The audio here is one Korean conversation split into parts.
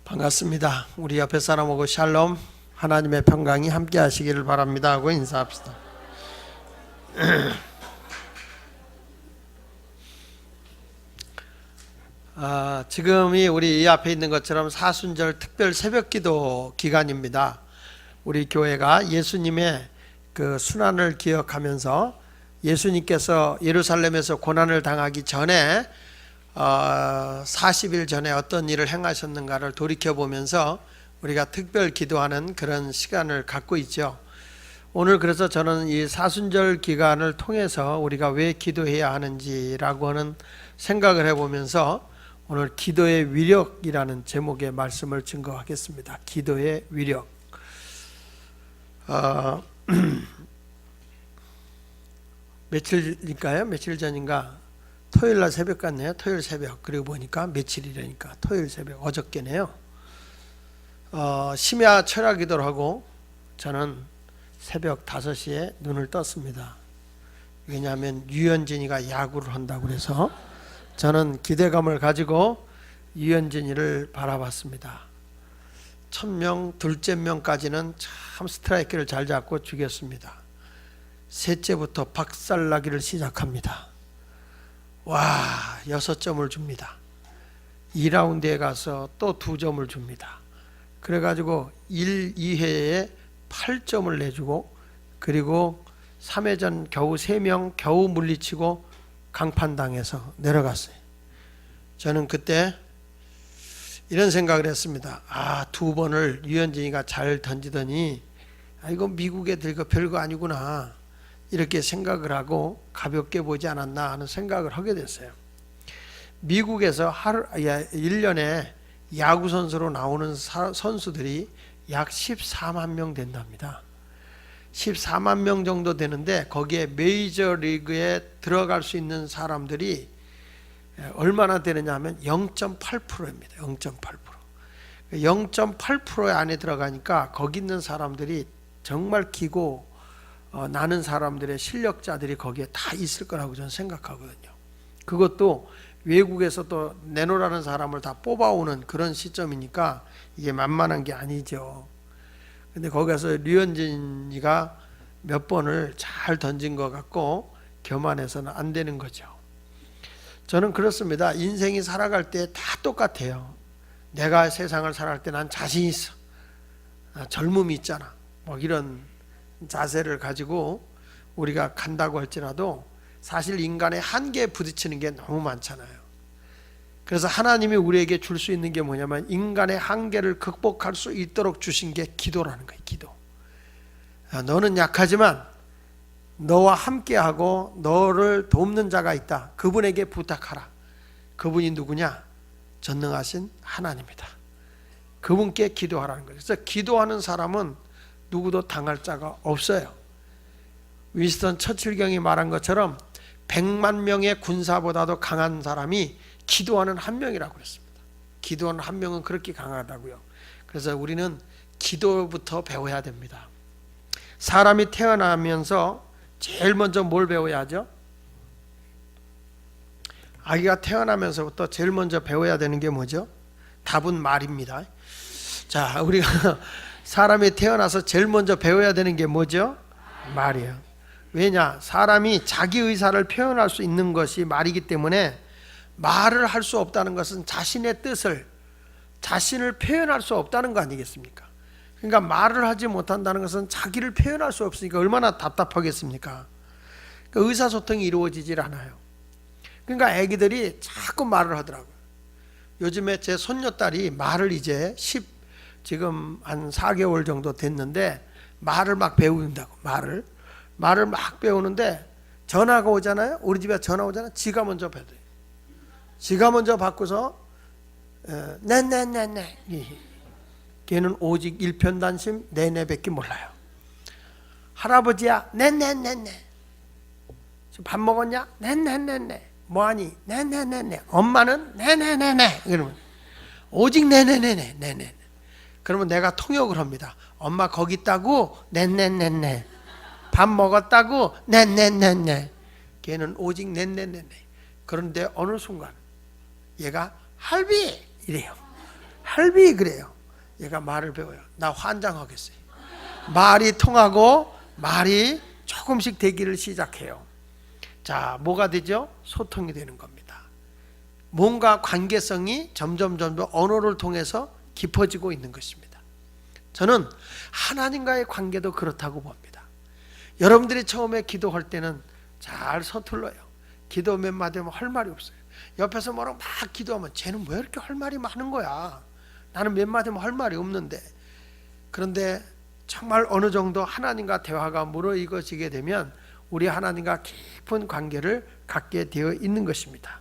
반갑습니다. 우리 옆에 사람하고 샬롬, 하나님의 평강이 함께 하시기를 바랍니다 하고 인사합시다. 지금이 우리 이 앞에 있는 것처럼 사순절 특별 새벽기도 기간입니다. 우리 교회가 예수님의 그 순환을 기억하면서 예수님께서 예루살렘에서 고난을 당하기 전에 40일 전에 어떤 일을 행하셨는가를 돌이켜보면서 우리가 특별 기도하는 그런 시간을 갖고 있죠. 오늘 그래서 저는 이 사순절 기간을 통해서 우리가 왜 기도해야 하는지라고 하는 생각을 해보면서 오늘 기도의 위력이라는 제목의 말씀을 증거하겠습니다. 기도의 위력. 며칠일까요? 며칠 전인가 토요일날 새벽 같네요. 토요일 새벽. 그리고 보니까 며칠이라니까 토요일 새벽, 어저께네요. 심야 철야 기도를 하고 저는 새벽 5시에 눈을 떴습니다. 왜냐하면 유현진이가 야구를 한다고 그래서 저는 기대감을 가지고 유현진이를 바라봤습니다. 1000명, 둘째 명까지는 참 스트라이크를 잘 잡고 죽였습니다. 셋째부터 박살나기를 시작합니다. 와, 6점을 줍니다. 2라운드에 가서 또 2점을 줍니다. 그래가지고 1, 2회에 8점을 내주고, 그리고 3회전 겨우 3명 겨우 물리치고 강판당해서 내려갔어요. 저는 그때 이런 생각을 했습니다. 2번을 유현진이가 잘 던지더니 이거 미국에 들고 별거 아니구나, 이렇게 생각을 하고 가볍게 보지 않았나 하는 생각을 하게 됐어요. 미국에서 1년에 야구 선수로 나오는 선수들이 약 14만 명 된답니다. 14만 명 정도 되는데 거기에 메이저리그에 들어갈 수 있는 사람들이 얼마나 되느냐 하면 0.8%입니다. 0.8%. 0.8% 안에 들어가니까 거기 있는 사람들이 정말 기고 나는 사람들의 실력자들이 거기에 다 있을 거라고 저는 생각하거든요. 그것도 외국에서 또 내놓으라는 사람을 다 뽑아오는 그런 시점이니까 이게 만만한 게 아니죠. 근데 거기서 류현진이가 몇 번을 잘 던진 것 같고 교만해서는 안 되는 거죠. 저는 그렇습니다. 인생이 살아갈 때 다 똑같아요. 내가 세상을 살아갈 때 난 자신 있어, 젊음이 있잖아, 뭐 이런 자세를 가지고 우리가 간다고 할지라도 사실 인간의 한계에 부딪히는 게 너무 많잖아요. 그래서 하나님이 우리에게 줄 수 있는 게 뭐냐면 인간의 한계를 극복할 수 있도록 주신 게 기도라는 거예요. 기도. 너는 약하지만 너와 함께하고 너를 돕는 자가 있다. 그분에게 부탁하라. 그분이 누구냐? 전능하신 하나님이다. 그분께 기도하라는 거예요. 그래서 기도하는 사람은 누구도 당할 자가 없어요. 윈스턴 처칠경이 말한 것처럼 100만 명의 군사보다도 강한 사람이 기도하는 한 명이라고 그랬습니다. 기도하는 한 명은 그렇게 강하다고요. 그래서 우리는 기도부터 배워야 됩니다. 사람이 태어나면서 제일 먼저 뭘 배워야 하죠? 아기가 태어나면서부터 제일 먼저 배워야 되는 게 뭐죠? 답은 말입니다. 자, 우리가 사람이 태어나서 제일 먼저 배워야 되는 게 뭐죠? 말이에요. 왜냐? 사람이 자기 의사를 표현할 수 있는 것이 말이기 때문에 말을 할 수 없다는 것은 자신의 뜻을, 자신을 표현할 수 없다는 거 아니겠습니까? 그러니까 말을 하지 못한다는 것은 자기를 표현할 수 없으니까 얼마나 답답하겠습니까? 그러니까 의사소통이 이루어지질 않아요. 그러니까 아기들이 자꾸 말을 하더라고요. 요즘에 제 손녀딸이 말을 이제 지금 한 4개월 정도 됐는데 말을 막 배운다고. 말을 막 배우는데 전화가 오잖아요. 우리 집에 전화 오잖아요. 지가 먼저 받아요. 지가 먼저 받고서 네네네네. 걔는 오직 일편단심 네네밖에 몰라요. 할아버지야 네네네네. 밥 먹었냐? 네네네네. 뭐하니? 네네네네. 엄마는 네네네네. 그러면 오직 네네네네. 네네. 그러면 내가 통역을 합니다. 엄마 거기 있다고? 네네네네. 밥 먹었다고? 네네네네. 걔는 오직 네네네네. 그런데 어느 순간 얘가 할비 이래요. 날비 그래요. 얘가 말을 배워요. 나 환장하겠어요. 말이 통하고 말이 조금씩 되기를 시작해요. 자, 뭐가 되죠? 소통이 되는 겁니다. 뭔가 관계성이 점점 언어를 통해서 깊어지고 있는 것입니다. 저는 하나님과의 관계도 그렇다고 봅니다. 여러분들이 처음에 기도할 때는 잘 서툴러요. 기도 몇 마디 하면 할 말이 없어요. 옆에서 뭐라고 막 기도하면 쟤는 왜 이렇게 할 말이 많은 거야? 나는 몇 마디 하면 할 말이 없는데. 그런데 정말 어느 정도 하나님과 대화가 무르익어지게 되면 우리 하나님과 깊은 관계를 갖게 되어 있는 것입니다.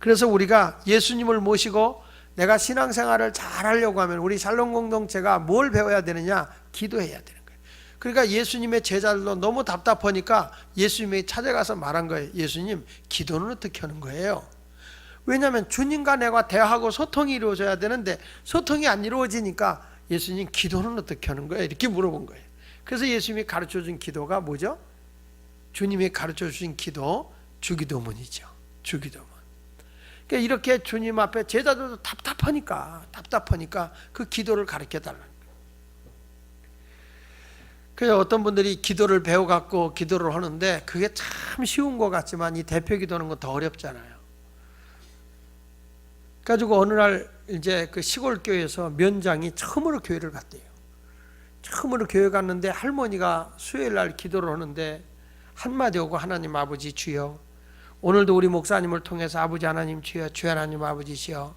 그래서 우리가 예수님을 모시고 내가 신앙생활을 잘 하려고 하면 우리 샬롬 공동체가 뭘 배워야 되느냐? 기도해야 되는 거예요. 그러니까 예수님의 제자들도 너무 답답하니까 예수님이 찾아가서 말한 거예요. 예수님, 기도는 어떻게 하는 거예요? 왜냐하면 주님과 내가 대화하고 소통이 이루어져야 되는데 소통이 안 이루어지니까 예수님, 기도는 어떻게 하는 거예요? 이렇게 물어본 거예요. 그래서 예수님이 가르쳐준 기도가 뭐죠? 주님이 가르쳐주신 기도, 주기도문이죠. 주기도문. 그러니까 이렇게 주님 앞에 제자들도 답답하니까 그 기도를 가르쳐달라는 거예요. 그래서 어떤 분들이 기도를 배워갖고 기도를 하는데 그게 참 쉬운 것 같지만 이 대표 기도는 건 더 어렵잖아요. 가지고 어느 날 이제 그 시골 교회에서 면장이 처음으로 교회를 갔대요. 처음으로 교회 갔는데 할머니가 수요일 날 기도를 하는데 한마디 오고 하나님 아버지 주여, 오늘도 우리 목사님을 통해서 아버지 하나님 주여, 주 하나님 아버지시여,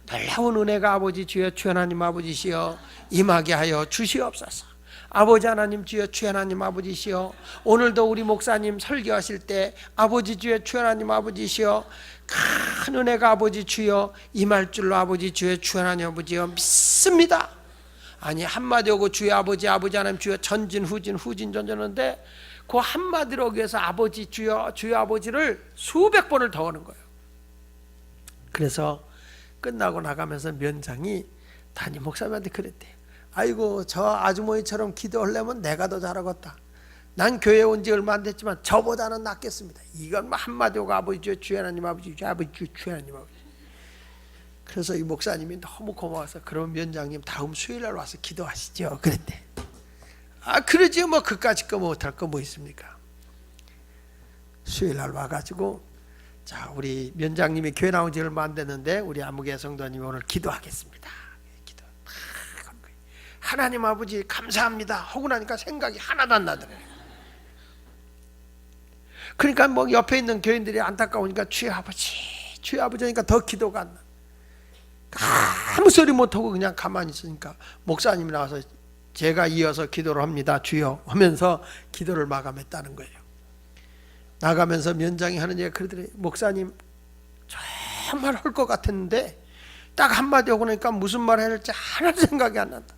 놀라운 은혜가 아버지 주여, 주 하나님 아버지시여 임하게 하여 주시옵소서. 아버지 하나님 주여, 주 하나님 아버지시여, 오늘도 우리 목사님 설교하실 때 아버지 주여, 주 하나님 아버지시여, 큰 은혜가 아버지 주여 임할 줄로 아버지 주여, 주 하나님 아버지여 믿습니다. 아니 한마디 오고 주여 아버지, 아버지 하나님 주여, 전진 후진 후진 전전인데 그 한마디로 하기 위해서 아버지 주여, 주여 아버지를 수백 번을 더 하는 거예요. 그래서 끝나고 나가면서 면장이 담임 목사님한테 그랬대요. 아이고, 저 아주머니처럼 기도하려면 내가 더 잘하겠다. 난 교회 온 지 얼마 안 됐지만 저보다는 낫겠습니다. 이건 뭐 한마디 오고 아버지 주여, 주 하나님 아버지 주여, 아버지 주여, 주 하나님 아버지. 그래서 이 목사님이 너무 고마워서 그럼 면장님 다음 수요일날 와서 기도하시죠 그랬대. 아, 그러지 뭐 그까짓 거 못할 거 뭐 있습니까? 수요일날 와가지고 자, 우리 면장님이 교회 나온 지 얼마 안 됐는데 우리 아무개 성도님이 오늘 기도하겠습니다. 기도 한 거예요. 하나님 아버지 감사합니다 하고 나니까 생각이 하나도 안 나더래요. 그러니까 뭐 옆에 있는 교인들이 안타까우니까 주여 아버지, 주여 아버지 하니까 더 기도가 안 나. 아무 소리 못하고 그냥 가만히 있으니까 목사님이 나와서 제가 이어서 기도를 합니다 주여 하면서 기도를 마감했다는 거예요. 나가면서 면장이 하는 얘기가 그러더래요. 목사님 정말 할 것 같았는데 딱 한마디 하고 나니까 무슨 말 해야 할지 하나도 생각이 안 난다.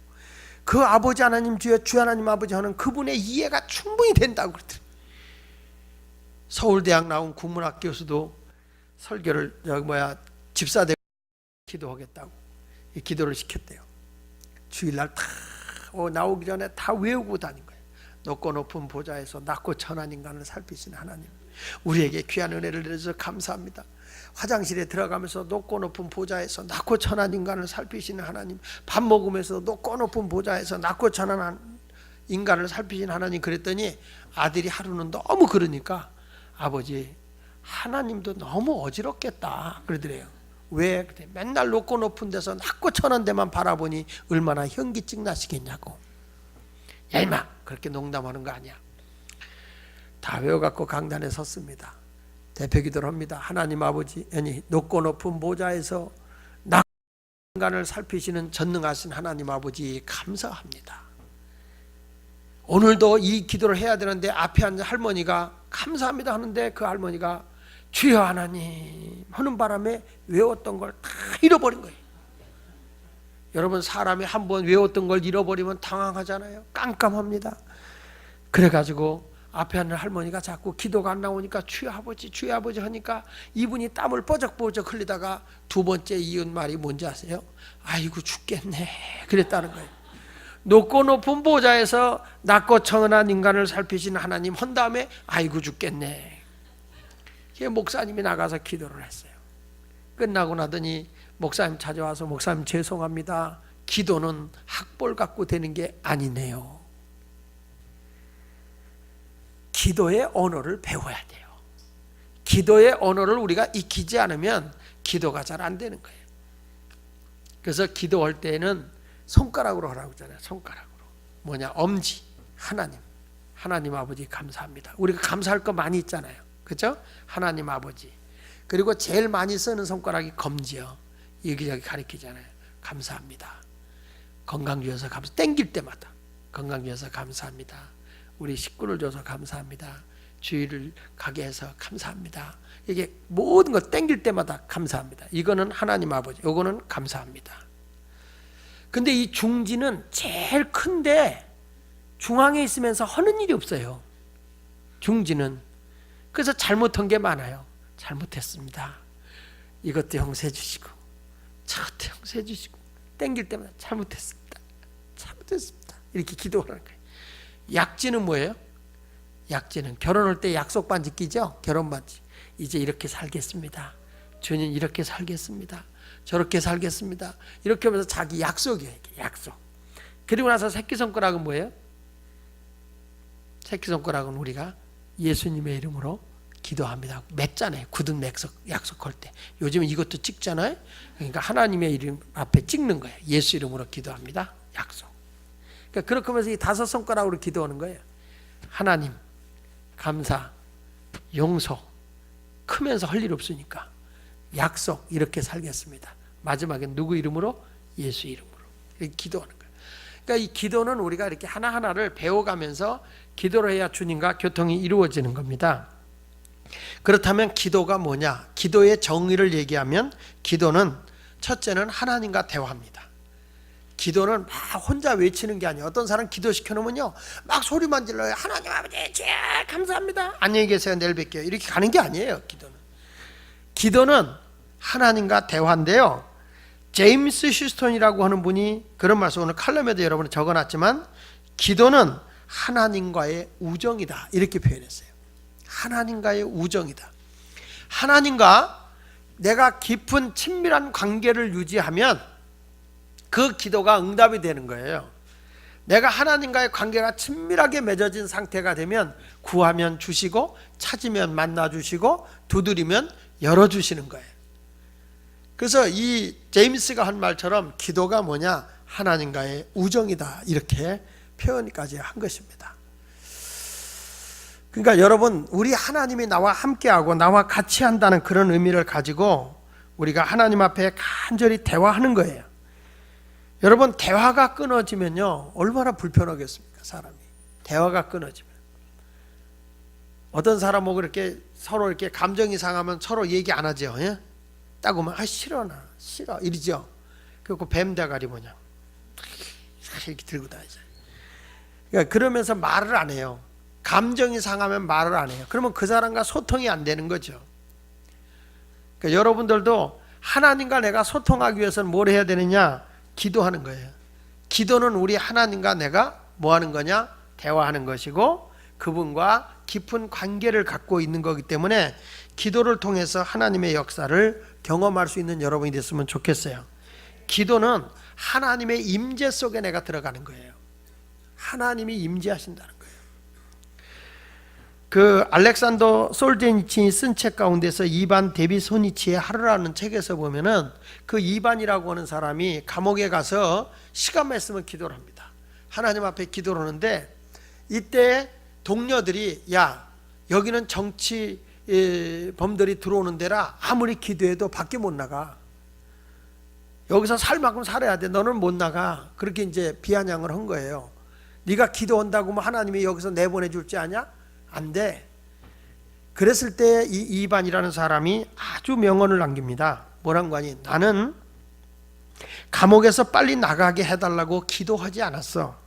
그 아버지 하나님 주여, 주 하나님 아버지 하는 그분의 이해가 충분히 된다고 그러더래요. 서울대학 나온 국문학 교수도 설교를 집사되고 기도하겠다고 이 기도를 시켰대요. 주일날 다 나오기 전에 다 외우고 다닌 거예요. 높고 높은 보좌에서 낮고 천한 인간을 살피신 하나님, 우리에게 귀한 은혜를 내려주셔서 감사합니다. 화장실에 들어가면서 높고 높은 보좌에서 낮고 천한 인간을 살피시는 하나님, 밥 먹으면서 높고 높은 보좌에서 낮고 천한 인간을 살피신 하나님. 그랬더니 아들이 하루는 너무 그러니까 아버지 하나님도 너무 어지럽겠다 그러더래요. 왜? 맨날 높고 높은 데서 낮고 천한 데만 바라보니 얼마나 현기증 나시겠냐고. 야 임마, 그렇게 농담하는 거 아니야. 다 외워갖고 강단에 섰습니다. 대표 기도를 합니다. 하나님 아버지, 아니 높고 높은 보좌에서 낮고 인간을 살피시는 전능하신 하나님 아버지 감사합니다. 오늘도 이 기도를 해야 되는데 앞에 앉은 할머니가 감사합니다 하는데 그 할머니가 주여 하나님 하는 바람에 외웠던 걸 다 잃어버린 거예요. 여러분, 사람이 한번 외웠던 걸 잃어버리면 당황하잖아요. 깜깜합니다. 그래가지고 앞에 앉은 할머니가 자꾸 기도가 안 나오니까 주여 아버지, 주여 아버지 하니까 이분이 땀을 뻐적뻐적 흘리다가 두 번째 이은 말이 뭔지 아세요? 아이고 죽겠네 그랬다는 거예요. 높고 높은 보좌에서 낮고 천한 인간을 살피신 하나님 한 다음에 아이고 죽겠네. 목사님이 나가서 기도를 했어요. 끝나고 나더니 목사님 찾아와서 목사님 죄송합니다. 기도는 학벌 갖고 되는 게 아니네요. 기도의 언어를 배워야 돼요. 기도의 언어를 우리가 익히지 않으면 기도가 잘 안 되는 거예요. 그래서 기도할 때는 손가락으로 하라고 하잖아요. 손가락으로. 뭐냐? 엄지. 하나님 아버지 감사합니다. 우리가 감사할 거 많이 있잖아요. 그렇죠? 하나님 아버지. 그리고 제일 많이 쓰는 손가락이 검지요. 여기저기 가리키잖아요. 감사합니다. 건강 주셔서 감사. 땡길 때마다 건강 주셔서 감사합니다. 우리 식구를 줘서 감사합니다. 주일을 가게 해서 감사합니다. 이게 모든 거 땡길 때마다 감사합니다. 이거는 하나님 아버지, 이거는 감사합니다. 근데 이 중지는 제일 큰데 중앙에 있으면서 하는 일이 없어요. 중지는. 그래서 잘못한 게 많아요. 잘못했습니다. 이것도 용서해 주시고 저것도 용서해 주시고 땡길 때마다 잘못했습니다. 이렇게 기도하는 거예요. 약지는 뭐예요? 약지는 결혼할 때 약속 반지 끼죠? 결혼 반지. 이제 이렇게 살겠습니다. 주님 이렇게 살겠습니다. 저렇게 살겠습니다. 이렇게 하면서 자기 약속이에요. 약속. 그리고 나서 새끼손가락은 뭐예요? 새끼손가락은 우리가 예수님의 이름으로 기도합니다. 맺잖아요. 굳은 약속할 때. 요즘 이것도 찍잖아요. 그러니까 하나님의 이름 앞에 찍는 거예요. 예수 이름으로 기도합니다. 약속. 그러니까 그렇게 하면서 이 5손가락으로 기도하는 거예요. 하나님, 감사, 용서. 크면서 할 일 없으니까. 약속, 이렇게 살겠습니다. 마지막에 누구 이름으로? 예수 이름으로. 이렇게 기도하는 거예요. 그러니까 이 기도는 우리가 이렇게 하나하나를 배워가면서 기도를 해야 주님과 교통이 이루어지는 겁니다. 그렇다면 기도가 뭐냐? 기도의 정의를 얘기하면 기도는 첫째는 하나님과 대화합니다. 기도는 막 혼자 외치는 게 아니에요. 어떤 사람 기도시켜 놓으면요 막 소리만 질러요. 하나님 아버지 주여 감사합니다. 안녕히 계세요. 내일 뵐게요. 이렇게 가는 게 아니에요. 기도는 하나님과 대화인데요. 제임스 휴스턴이라고 하는 분이 그런 말씀 오늘 칼럼에도 여러분 적어놨지만 기도는 하나님과의 우정이다 이렇게 표현했어요. 하나님과의 우정이다. 하나님과 내가 깊은 친밀한 관계를 유지하면 그 기도가 응답이 되는 거예요. 내가 하나님과의 관계가 친밀하게 맺어진 상태가 되면 구하면 주시고 찾으면 만나 주시고 두드리면 열어주시는 거예요. 그래서 이 제임스가 한 말처럼 기도가 뭐냐? 하나님과의 우정이다 이렇게 표현까지 한 것입니다. 그러니까 여러분 우리 하나님이 나와 함께하고 나와 같이 한다는 그런 의미를 가지고 우리가 하나님 앞에 간절히 대화하는 거예요. 여러분 대화가 끊어지면요 얼마나 불편하겠습니까? 사람이 대화가 끊어지면 어떤 사람하고 이렇게 서로 이렇게 감정이 상하면 서로 얘기 안 하죠. 예? 딱 오면 싫어 이러죠. 그리고 뱀대가리 뭐냐 이렇게 들고 다니죠. 그러니까 그러면서 말을 안 해요. 감정이 상하면 말을 안 해요. 그러면 그 사람과 소통이 안 되는 거죠. 그러니까 여러분들도 하나님과 내가 소통하기 위해서는 뭘 해야 되느냐? 기도하는 거예요. 기도는 우리 하나님과 내가 뭐 하는 거냐? 대화하는 것이고 그분과 깊은 관계를 갖고 있는 거기 때문에 기도를 통해서 하나님의 역사를 경험할 수 있는 여러분이 됐으면 좋겠어요. 기도는 하나님의 임재 속에 내가 들어가는 거예요. 하나님이 임재하신다는 거예요. 그 알렉산더 솔제니친이 쓴 책 가운데서 이반 데비소니치의 하루라는 책에서 보면은 그 이반이라고 하는 사람이 감옥에 가서 시간만 있으면 기도를 합니다. 하나님 앞에 기도를 하는데 이때 동료들이 야 여기는 정치 범들이 들어오는 데라 아무리 기도해도 밖에 못 나가. 여기서 살 만큼 살아야 돼. 너는 못 나가. 그렇게 이제 비아냥을 한 거예요. 네가 기도한다고 하면 하나님이 여기서 내보내 줄지 아냐? 안 돼. 그랬을 때 이 이반이라는 사람이 아주 명언을 남깁니다. 뭐란 거니? 나는 감옥에서 빨리 나가게 해달라고 기도하지 않았어.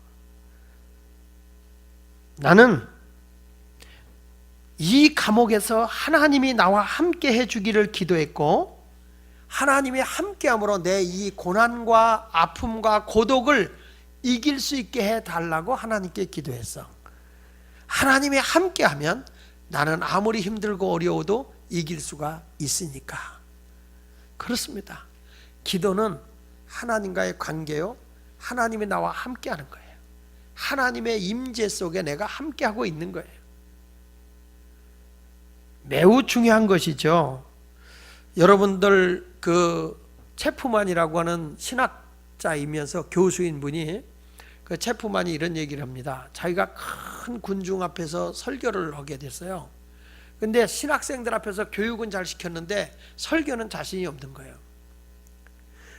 나는 이 감옥에서 하나님이 나와 함께 해주기를 기도했고 하나님이 함께함으로 내 이 고난과 아픔과 고독을 이길 수 있게 해달라고 하나님께 기도했어. 하나님이 함께하면 나는 아무리 힘들고 어려워도 이길 수가 있으니까. 그렇습니다. 기도는 하나님과의 관계요, 하나님이 나와 함께하는 거예요. 하나님의 임재 속에 내가 함께하고 있는 거예요. 매우 중요한 것이죠. 여러분들 그 체프만이라고 하는 신학자이면서 교수인 분이, 그 체프만이 이런 얘기를 합니다. 자기가 큰 군중 앞에서 설교를 하게 됐어요. 근데 신학생들 앞에서 교육은 잘 시켰는데 설교는 자신이 없는 거예요.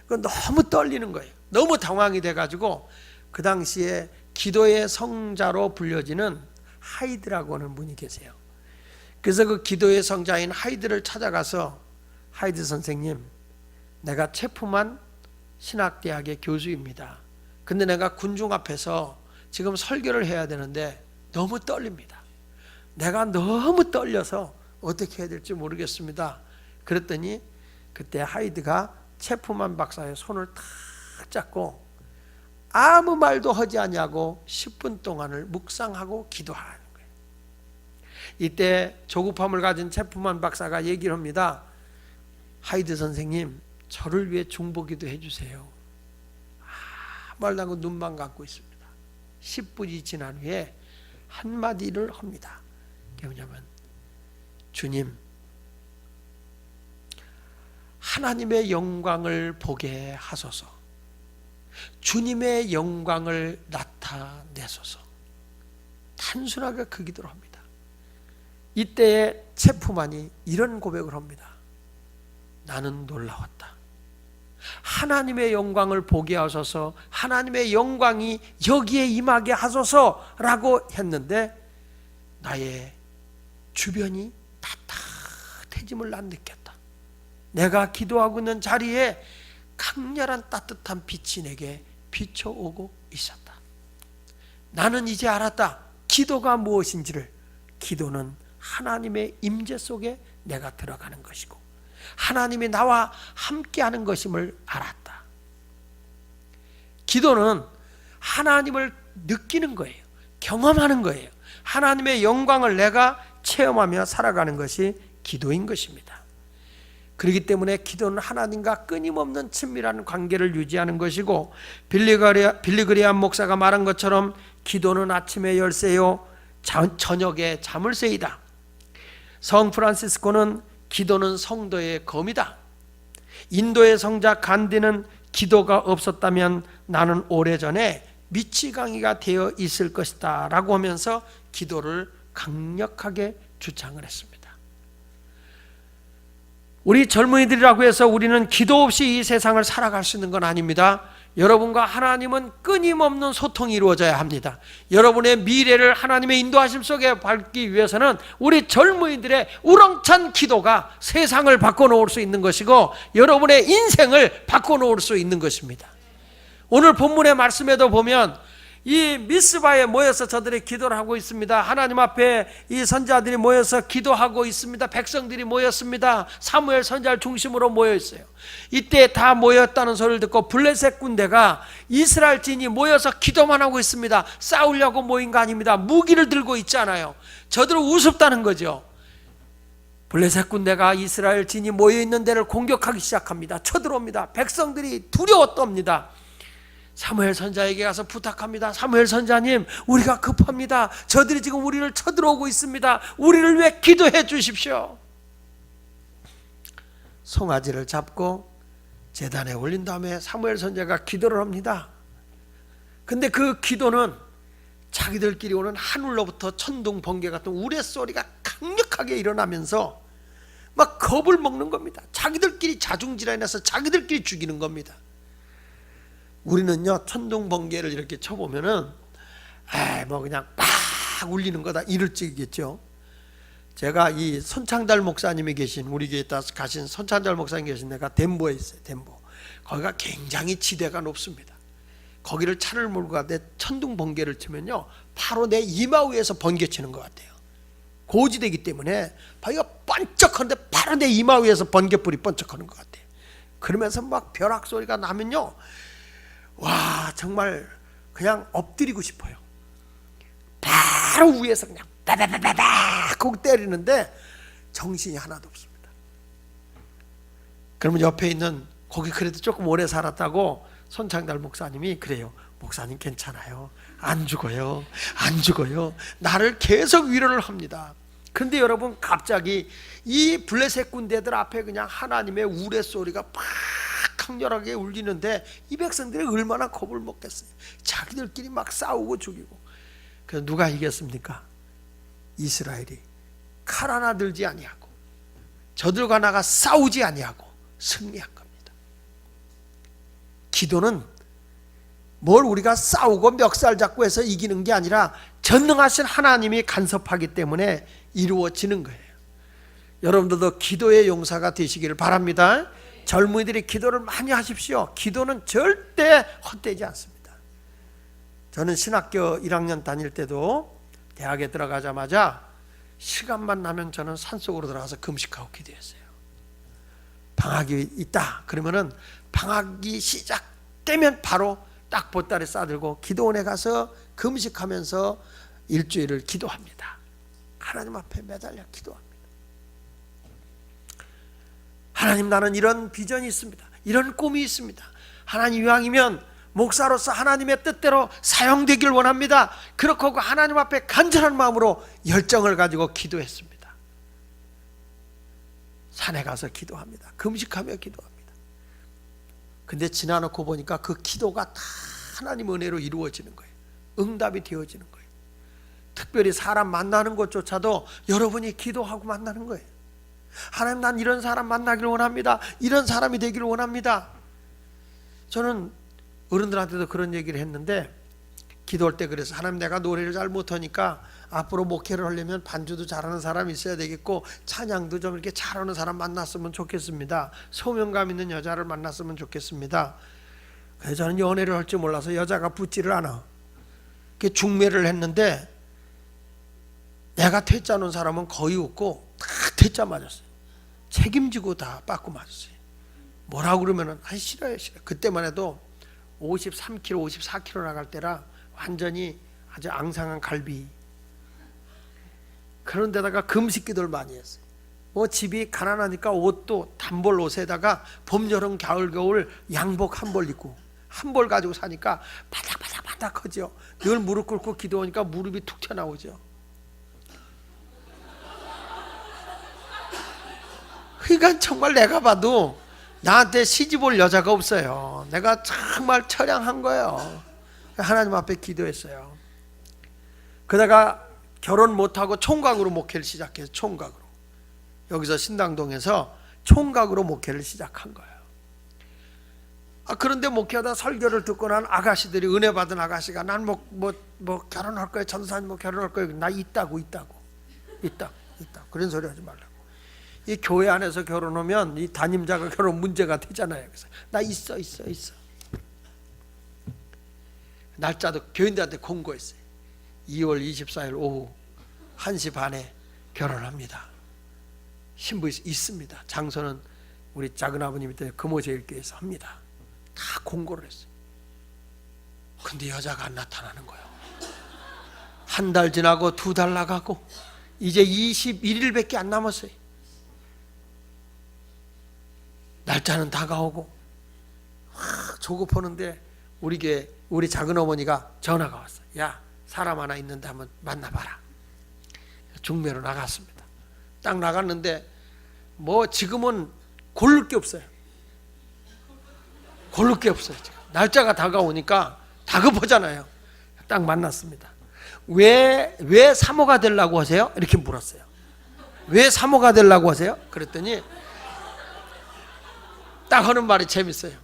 그 너무 떨리는 거예요. 너무 당황이 돼가지고 그 당시에 기도의 성자로 불려지는 하이드라고 하는 분이 계세요. 그래서 그 기도의 성자인 하이드를 찾아가서, 하이드 선생님, 내가 체프만 신학대학의 교수입니다. 근데 내가 군중 앞에서 지금 설교를 해야 되는데 너무 떨립니다. 내가 너무 떨려서 어떻게 해야 될지 모르겠습니다. 그랬더니 그때 하이드가 체프만 박사의 손을 탁 잡고 아무 말도 하지 않냐고 10분 동안을 묵상하고 기도하는 거예요. 이때 조급함을 가진 체프만 박사가 얘기를 합니다. 하이드 선생님, 저를 위해 중보기도 해주세요. 말도 않고 눈만 감고 있습니다. 10분이 지난 후에 한마디를 합니다. 그게 뭐냐면, 주님, 하나님의 영광을 보게 하소서. 주님의 영광을 나타내소서. 단순하게 그 기도를 합니다. 이때에 체프만이 이런 고백을 합니다. 나는 놀라웠다. 하나님의 영광을 보게 하소서, 하나님의 영광이 여기에 임하게 하소서라고 했는데 나의 주변이 따뜻해짐을 난 느꼈다. 내가 기도하고 있는 자리에 강렬한 따뜻한 빛이 내게 비춰오고 있었다. 나는 이제 알았다. 기도가 무엇인지를. 기도는 하나님의 임재 속에 내가 들어가는 것이고 하나님이 나와 함께하는 것임을 알았다. 기도는 하나님을 느끼는 거예요. 경험하는 거예요. 하나님의 영광을 내가 체험하며 살아가는 것이 기도인 것입니다. 그렇기 때문에 기도는 하나님과 끊임없는 친밀한 관계를 유지하는 것이고, 빌리그리암 목사가 말한 것처럼 기도는 아침의 열쇠요 저녁에 자물쇠이다. 성 프란시스코는 기도는 성도의 검이다. 인도의 성자 간디는 기도가 없었다면 나는 오래전에 미치광이가 되어 있을 것이다 라고 하면서 기도를 강력하게 주창을 했습니다. 우리 젊은이들이라고 해서 우리는 기도 없이 이 세상을 살아갈 수 있는 건 아닙니다. 여러분과 하나님은 끊임없는 소통이 이루어져야 합니다. 여러분의 미래를 하나님의 인도하심 속에 밟기 위해서는 우리 젊은이들의 우렁찬 기도가 세상을 바꿔놓을 수 있는 것이고 여러분의 인생을 바꿔놓을 수 있는 것입니다. 오늘 본문의 말씀에도 보면 이 미스바에 모여서 저들이 기도를 하고 있습니다. 하나님 앞에 이 선지자들이 모여서 기도하고 있습니다. 백성들이 모였습니다. 사무엘 선지자를 중심으로 모여 있어요. 이때 다 모였다는 소리를 듣고 블레셋 군대가 이스라엘 진이 모여서 기도만 하고 있습니다. 싸우려고 모인 거 아닙니다. 무기를 들고 있잖아요. 저들은 우습다는 거죠. 블레셋 군대가 이스라엘 진이 모여 있는 데를 공격하기 시작합니다. 쳐들어옵니다. 백성들이 두려워 떱니다. 사무엘 선지자에게 가서 부탁합니다. 사무엘 선지자님, 우리가 급합니다. 저들이 지금 우리를 쳐들어오고 있습니다. 우리를 위해 기도해 주십시오. 송아지를 잡고 제단에 올린 다음에 사무엘 선지자가 기도를 합니다. 근데 그 기도는 자기들끼리 오는 하늘로부터 천둥 번개 같은 우레소리가 강력하게 일어나면서 막 겁을 먹는 겁니다. 자기들끼리 자중질환이 나서 자기들끼리 죽이는 겁니다. 우리는요, 천둥 번개를 이렇게 쳐보면은 뭐 그냥 막 울리는 거다 이럴 적이겠죠. 제가 이 손창달 목사님이 계신, 우리 교회에 가신 손창달 목사님 계신 데가 덴버에 있어요. 덴버. 거기가 굉장히 지대가 높습니다. 거기를 차를 몰고 가는데 천둥 번개를 치면요, 바로 내 이마 위에서 번개 치는 것 같아요. 고지대이기 때문에 바위가 번쩍하는데 바로 내 이마 위에서 번개불이 번쩍하는 것 같아요. 그러면서 막 벼락 소리가 나면요, 와, 정말 그냥 엎드리고 싶어요. 바로 위에서 그냥 바바바바박 하고 때리는데 정신이 하나도 없습니다. 그러면 옆에 있는 거기 그래도 조금 오래 살았다고 손창달 목사님이 그래요. 목사님 괜찮아요. 안 죽어요. 안 죽어요. 나를 계속 위로를 합니다. 그런데 여러분, 갑자기 이 블레셋 군대들 앞에 그냥 하나님의 우레소리가 팍 강렬하게 울리는데 이 백성들이 얼마나 겁을 먹겠어요. 자기들끼리 막 싸우고 죽이고. 그래서 누가 이겼습니까? 이스라엘이 칼 하나 들지 아니하고 저들과 나가 싸우지 아니하고 승리한 겁니다. 기도는 뭘 우리가 싸우고 멱살 잡고 해서 이기는 게 아니라 전능하신 하나님이 간섭하기 때문에 이루어지는 거예요. 여러분들도 기도의 용사가 되시기를 바랍니다. 젊은이들이 기도를 많이 하십시오. 기도는 절대 헛되지 않습니다. 저는 신학교 1학년 다닐 때도 대학에 들어가자마자 시간만 나면 저는 산속으로 들어가서 금식하고 기도했어요. 방학이 있다 그러면은 방학이 시작되면 바로 딱 보따리 싸들고 기도원에 가서 금식하면서 일주일을 기도합니다. 하나님 앞에 매달려 기도합니다. 하나님, 나는 이런 비전이 있습니다. 이런 꿈이 있습니다. 하나님 이왕이면 목사로서 하나님의 뜻대로 사용되길 원합니다. 그렇게 하고 하나님 앞에 간절한 마음으로 열정을 가지고 기도했습니다. 산에 가서 기도합니다. 금식하며 기도합니다. 근데 지나놓고 보니까 그 기도가 다 하나님 은혜로 이루어지는 거예요. 응답이 되어지는 거예요. 특별히 사람 만나는 것조차도 여러분이 기도하고 만나는 거예요. 하나님, 난 이런 사람 만나기를 원합니다. 이런 사람이 되기를 원합니다. 저는 어른들한테도 그런 얘기를 했는데, 기도할 때 그래서 하나님, 내가 노래를 잘 못하니까 앞으로 목회를 하려면 반주도 잘하는 사람이 있어야 되겠고 찬양도 좀 이렇게 잘하는 사람 만났으면 좋겠습니다. 소명감 있는 여자를 만났으면 좋겠습니다. 그래서 저는 연애를 할 줄 몰라서 여자가 붙지를 않아. 중매를 했는데 내가 퇴짜 놓은 사람은 거의 없고 다 퇴짜 맞았어요. 책임지고 다 빠꾸 맞았어요. 뭐라고 그러면은 싫어요. 그때만 해도 53kg, 54kg 나갈 때라 완전히 아주 앙상한 갈비. 그런 데다가 금식 기도를 많이 했어요. 뭐 집이 가난하니까 옷도 단벌 옷에다가 봄, 여름, 가을, 겨울 양복 한 벌 입고 한 벌 가지고 사니까 바닥바닥하죠. 늘 무릎 꿇고 기도하니까 무릎이 툭 튀어나오죠. 그러니까 정말 내가 봐도 나한테 시집 올 여자가 없어요. 내가 정말 처량한 거예요. 하나님 앞에 기도했어요. 그러다가 결혼 못하고 총각으로 목회를 시작해서 총각으로 여기서 신당동에서 총각으로 목회를 시작한 거예요. 그런데 목회하다 설교를 듣고 난 아가씨들이, 은혜 받은 아가씨가 난 뭐 결혼할 거예요. 전도사님 뭐 결혼할 거예요. 나 있다고 그런 소리 하지 말라고. 이 교회 안에서 결혼하면 이 담임자가 결혼 문제가 되잖아요. 그래서 나 있어. 날짜도 교인들한테 공고했어요. 2월 24일 오후 1시 반에 결혼합니다. 신부 있습니다. 장소는 우리 작은 아버님이 때 금호제일교회에서 합니다. 다 공고를 했어요. 근데 여자가 안 나타나는 거예요. 한 달 지나고 2달 나가고 이제 21일밖에 안 남았어요. 날짜는 다가오고 조급하는데 우리 작은 어머니가 전화가 왔어요. 야, 사람 하나 있는데 한번 만나봐라. 중매로 나갔습니다. 딱 나갔는데 뭐 지금은 고를 게 없어요. 지금. 날짜가 다가오니까 다급하잖아요. 딱 만났습니다. 왜 사모가 되려고 하세요? 이렇게 물었어요. 왜 사모가 되려고 하세요? 그랬더니 딱 하는 말이 재밌어요.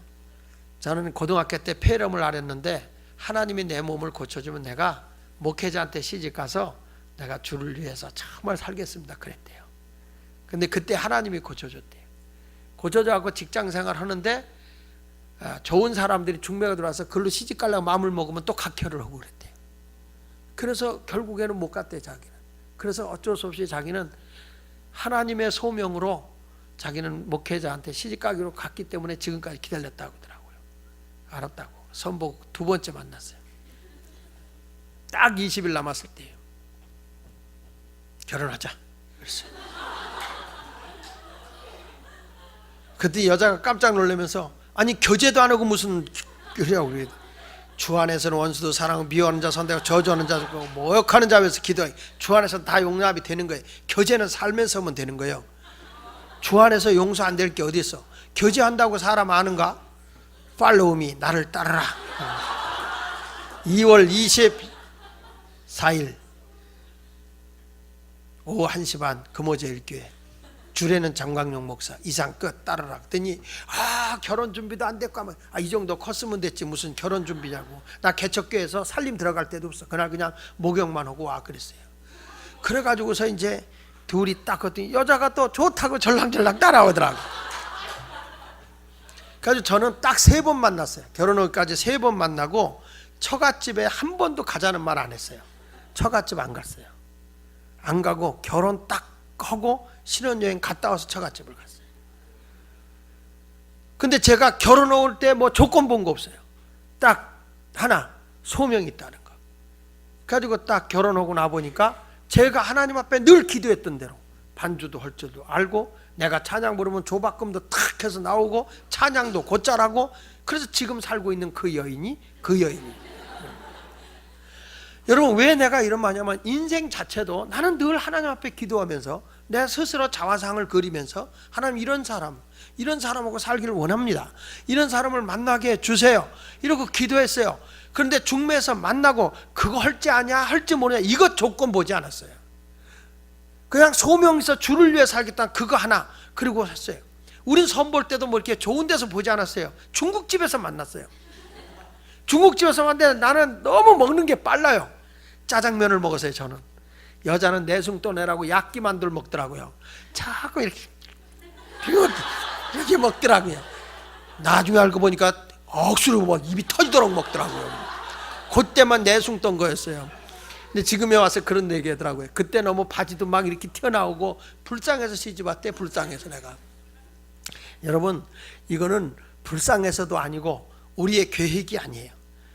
저는 고등학교 때 폐렴을 앓았는데 하나님이 내 몸을 고쳐주면 내가 목회자한테 시집가서 내가 주를 위해서 정말 살겠습니다. 그랬대요. 근데 그때 하나님이 고쳐줬대요. 고쳐줘갖고 직장생활 하는데 좋은 사람들이 중매가 들어와서 그걸로 시집가려고 마음을 먹으면 또 각혈을 하고 그랬대요. 그래서 결국에는 못 갔대요. 자기는. 그래서 어쩔 수 없이 자기는 하나님의 소명으로 자기는 목회자한테 시집가기로 갔기 때문에 지금까지 기다렸다고 하더라고요. 알았다고. 선복 2번째 만났어요. 딱 20일 남았을 때예요. 결혼하자 그랬어요. 그때 여자가 깜짝 놀라면서 아니 교제도 안 하고 무슨 그래요. 주 안에서는 원수도 사랑하고 미워하는 자 선대하고 저주하는 자 모욕하는 자 위해서 기도해. 주 안에서는 다 용납이 되는 거예요. 교제는 살면서 하면 되는 거예요. 주 안에서 용서 안 될 게 어디 있어. 교제한다고 사람 아는가? 팔로우 미, 나를 따르라. 2월 24일 오후 1시 반 금호제일교회 주례는 장광용 목사 이상 끝 따르라. 그랬더니 결혼 준비도 안 됐고 하면 이 정도 컸으면 됐지 무슨 결혼 준비냐고. 나 개척교회에서 살림 들어갈 때도 없어. 그날 그냥 목욕만 하고 와 그랬어요. 그래가지고서 이제 둘이 딱 했더니 여자가 또 좋다고 절랑절랑 따라오더라고. 그래서 저는 딱 3번 만났어요. 결혼하기까지 3번 만나고 처갓집에 한 번도 가자는 말 안 했어요. 처갓집 안 갔어요. 안 가고 결혼 딱 하고 신혼여행 갔다 와서 처갓집을 갔어요. 근데 제가 결혼 올 때 뭐 조건 본 거 없어요. 딱 하나, 소명이 있다는 거. 가지고 딱 결혼하고 나보니까 제가 하나님 앞에 늘 기도했던 대로 반주도 할 줄도 알고 내가 찬양 부르면 조바꿈도 탁 해서 나오고 찬양도 곧잘하고 그래서 지금 살고 있는 그 여인이 여러분 왜 내가 이런 말이냐면 인생 자체도 나는 늘 하나님 앞에 기도하면서 내 스스로 자화상을 그리면서 하나님 이런 사람하고 살기를 원합니다. 이런 사람을 만나게 해주세요. 이러고 기도했어요. 그런데 중매에서 만나고 그거 할지 아냐 할지 모르냐 이것 조건 보지 않았어요. 그냥 소명에서 주를 위해 살겠다 그거 하나 그리고 했어요. 우린 선볼 때도 뭐 이렇게 좋은 데서 보지 않았어요. 중국집에서 만났어요. 중국집에서 만났는데 나는 너무 먹는 게 빨라요. 짜장면을 먹었어요. 저는 여자는 내숭 또 내라고 약기만두를 먹더라고요. 자꾸 이렇게 먹더라고요. 나중에 알고 보니까 억수로 막 입이 터지도록 먹더라고요. 그때만 내숭 떤 거였어요. 근데 지금에 와서 그런 얘기 하더라고요. 그때 너무 바지도 막 이렇게 튀어나오고 불쌍해서 시집 왔대. 불쌍해서 내가. 여러분 이거는 불쌍해서도 아니고 우리의 계획이 아니에요.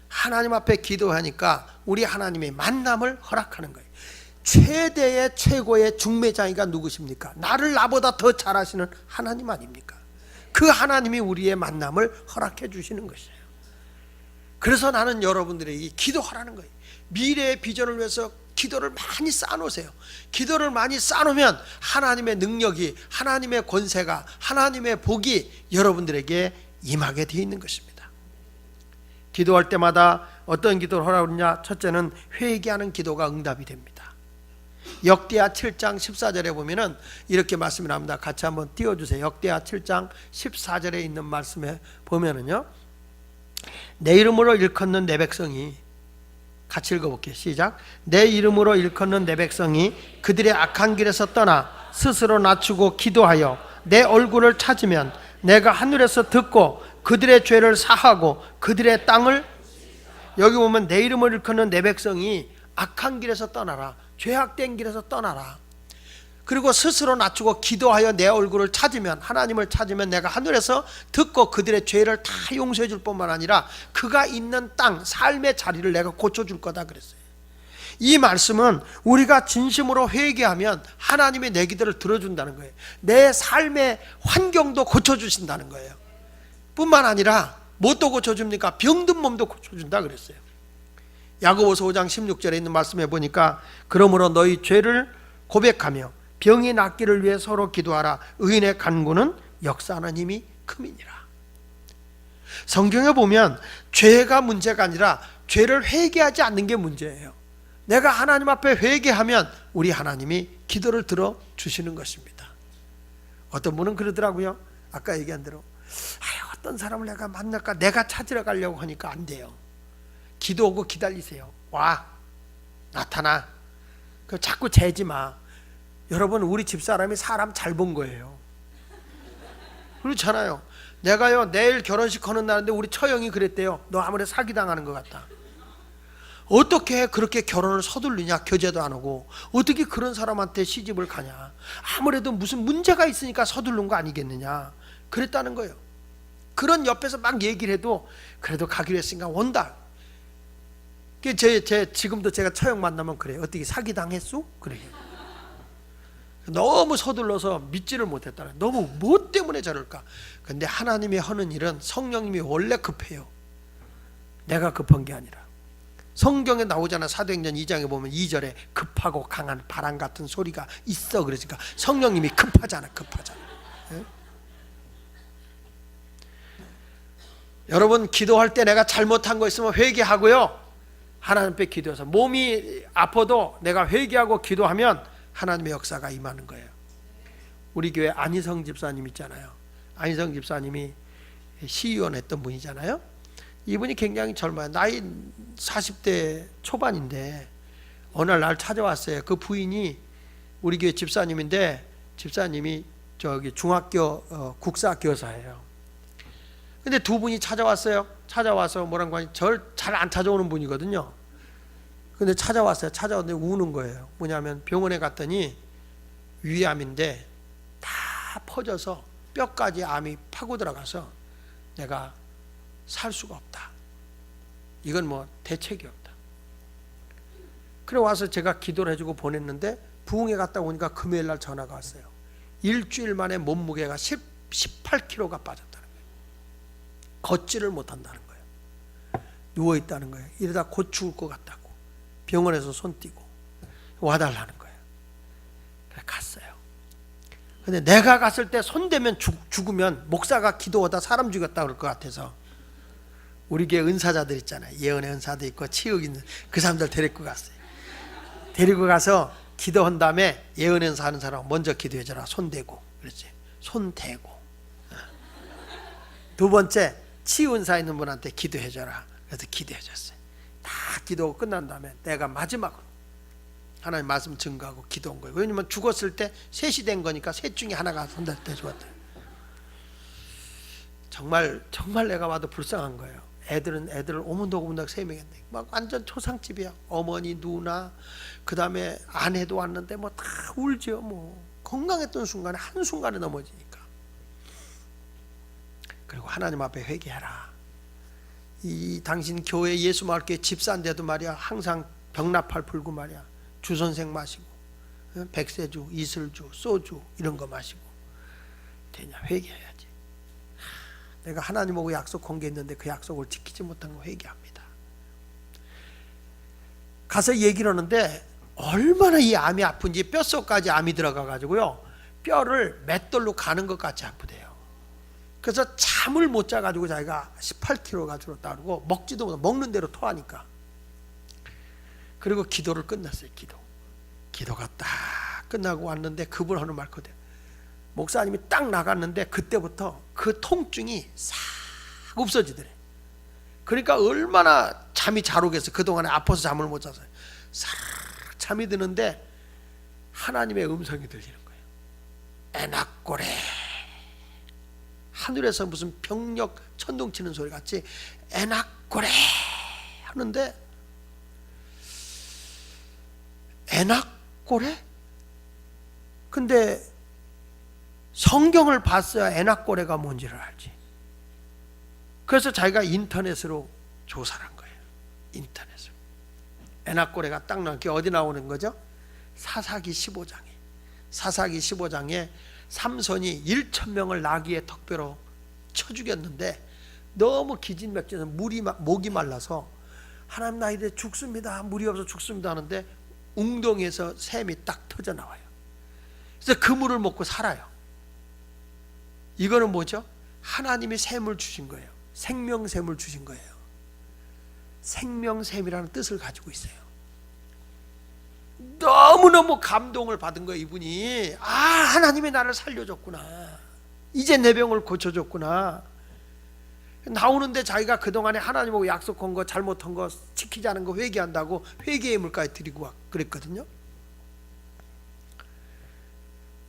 하나님 앞에 기도하니까 우리 하나님의 만남을 허락하는 거예요. 최대의 최고의 중매자이가 누구십니까? 나보다 더 잘하시는 하나님 아닙니까? 그 하나님이 우리의 만남을 허락해 주시는 것이에요. 그래서 나는 여러분들에게 기도하라는 거예요. 미래의 비전을 위해서 기도를 많이 쌓아놓으세요. 기도를 많이 쌓아놓으면 하나님의 능력이, 하나님의 권세가, 하나님의 복이 여러분들에게 임하게 되어 있는 것입니다. 기도할 때마다 어떤 기도를 하라고 그러냐? 첫째는 회개하는 기도가 응답이 됩니다. 역대하 7장 14절에 보면은 이렇게 말씀이 나옵니다. 같이 한번 띄워주세요. 역대하 7장 14절에 있는 말씀에 보면은요, 내 이름으로 일컫는 내 백성이, 같이 읽어볼게요. 시작. 내 이름으로 일컫는 내 백성이 그들의 악한 길에서 떠나 스스로 낮추고 기도하여 내 얼굴을 찾으면 내가 하늘에서 듣고 그들의 죄를 사하고 그들의 땅을, 여기 보면 내 이름을 일컫는 내 백성이 악한 길에서 떠나라, 죄악된 길에서 떠나라, 그리고 스스로 낮추고 기도하여 내 얼굴을 찾으면, 하나님을 찾으면 내가 하늘에서 듣고 그들의 죄를 다 용서해 줄 뿐만 아니라 그가 있는 땅, 삶의 자리를 내가 고쳐줄 거다 그랬어요. 이 말씀은 우리가 진심으로 회개하면 하나님이 내 기도를 들어준다는 거예요. 내 삶의 환경도 고쳐주신다는 거예요. 뿐만 아니라 뭣도 고쳐줍니까? 병든 몸도 고쳐준다 그랬어요. 야고보서 5장 16절에 있는 말씀에 보니까 그러므로 너희 죄를 고백하며 병이 낫기를 위해 서로 기도하라. 의인의 간구는 역사하는 힘이 큼이니라. 성경에 보면 죄가 문제가 아니라 죄를 회개하지 않는 게 문제예요. 내가 하나님 앞에 회개하면 우리 하나님이 기도를 들어주시는 것입니다. 어떤 분은 그러더라고요. 아까 얘기한 대로 어떤 사람을 내가 만날까, 내가 찾으러 가려고 하니까 안 돼요. 기도하고 기다리세요. 와, 나타나. 자꾸 재지 마. 여러분, 우리 집사람이 사람 잘 본 거예요. 그렇잖아요. 내가요, 내일 결혼식 하는 날인데 우리 처형이 그랬대요. 너 아무래도 사기당하는 것 같다. 어떻게 그렇게 결혼을 서둘르냐? 교제도 안 하고 어떻게 그런 사람한테 시집을 가냐? 아무래도 무슨 문제가 있으니까 서두른 거 아니겠느냐? 그랬다는 거예요. 그런 옆에서 막 얘기를 해도 그래도 가기로 했으니까 온다. 지금도 제가 처형 만나면 그래요. 어떻게 사기당했어? 그래요. 너무 서둘러서 믿지를 못했다는 거예요. 너무 뭐 때문에 저럴까? 근데 하나님이 하는 일은 성령님이 원래 급해요. 내가 급한 게 아니라. 성경에 나오잖아. 사도행전 2장에 보면 2절에 급하고 강한 바람 같은 소리가 있어. 그러니까 성령님이 급하잖아. 예? 여러분 기도할 때 내가 잘못한 거 있으면 회개하고요, 하나님 앞에 기도해서 몸이 아파도 내가 회개하고 기도하면 하나님의 역사가 임하는 거예요. 우리 교회 안희성 집사님 있잖아요. 안희성 집사님이 시의원 했던 분이잖아요. 이분이 굉장히 젊어요. 나이 40대 초반인데 어느 날 찾아왔어요. 그 부인이 우리 교회 집사님인데 집사님이 저기 중학교 국사 교사예요. 근데 두 분이 찾아왔어요. 찾아와서 뭐라고 하니 절 잘 안 찾아오는 분이거든요. 근데 찾아왔어요. 찾아왔는데 우는 거예요. 뭐냐면 병원에 갔더니 위암인데 다 퍼져서 뼈까지 암이 파고 들어가서 내가 살 수가 없다. 이건 뭐 대책이 없다. 그래 와서 제가 기도를 해주고 보냈는데 부흥회 갔다 오니까 금요일 날 전화가 왔어요. 일주일 만에 몸무게가 18kg가 빠졌다는 거예요. 걷지를 못한다는 거예요. 누워있다는 거예요. 이러다 곧 죽을 것 같다고. 병원에서 손 띄고 와달라는 거예요. 그래 갔어요. 근데 내가 갔을 때 손대면 죽으면 목사가 기도하다 사람 죽였다 그럴 것 같아서 우리 교회 은사자들 있잖아요. 예언의 은사도 있고 치욕 있는 그 사람들 데리고 갔어요. 데리고 가서 기도한 다음에 예언의 은사 하는 사람 먼저 기도해줘라. 손대고. 그렇지. 손대고. 두 번째 치유 은사 있는 분한테 기도해줘라. 그래서 기도해줬어요. 다 기도하고 끝난 다음에 내가 마지막으로 하나님 말씀 증거하고 기도한 거예요. 왜냐면 죽었을 때 셋이 된 거니까 셋 중에 하나가 손댈 죽었다. 정말 내가 봐도 불쌍한 거예요. 애들을 오문덕오문덕 3명인데 막 완전 초상집이야. 어머니, 누나, 그 다음에 아내도 왔는데 뭐 다 울죠. 뭐 건강했던 순간에 한순간에 넘어지니까. 그리고 하나님 앞에 회개하라. 이 당신 교회 예수마을교회 집사인데도 말이야 항상 병나팔 불고 말이야 주선생 마시고 백세주, 이슬주, 소주 이런 거 마시고 되냐? 회개해야지. 내가 하나님하고 약속한 게 있는데 그 약속을 지키지 못한 거 회개합니다. 가서 얘기를 하는데 얼마나 이 암이 아픈지 뼛속까지 암이 들어가 가지고요 뼈를 맷돌로 가는 것 같이 아프대요. 그래서 잠을 못 자가지고 자기가 18kg가 줄었다 그러고 먹지도 못하고 먹는 대로 토하니까. 그리고 기도를 끝났어요. 기도가 딱 끝나고 왔는데 그분 하는 말 그대로 목사님이 딱 나갔는데 그때부터 그 통증이 싹 없어지더래. 그러니까 얼마나 잠이 잘 오겠어. 그동안에 아파서 잠을 못 자서 싹 잠이 드는데 하나님의 음성이 들리는 거예요. 에나꼬레. 하늘에서 무슨 병력 천둥 치는 소리 같이 에나꼬레 하는데 에나꼬레? 근데 성경을 봤어야 에나꼬레가 뭔지를 알지. 그래서 자기가 인터넷으로 조사를 한 거예요. 인터넷으로. 에나꼬레가 딱 나온 게 어디 나오는 거죠? 사사기 15장에. 사사기 15장에 삼손이 1,000명을 나귀의 턱뼈로 쳐 죽였는데 너무 기진맥진해서 목이 말라서 하나님 나 이제 죽습니다. 물이 없어 죽습니다 하는데 웅덩이에서 샘이 딱 터져 나와요. 그래서 그 물을 먹고 살아요. 이거는 뭐죠? 하나님이 샘을 주신 거예요. 생명샘을 주신 거예요. 생명샘이라는 뜻을 가지고 있어요. 너무너무 감동을 받은 거예요. 이분이 하나님이 나를 살려줬구나. 이제 내 병을 고쳐줬구나. 나오는데 자기가 그동안에 하나님하고 약속한 거 잘못한 거 지키지 않은 거 회개한다고 회개의 물까지 드리고 그랬거든요.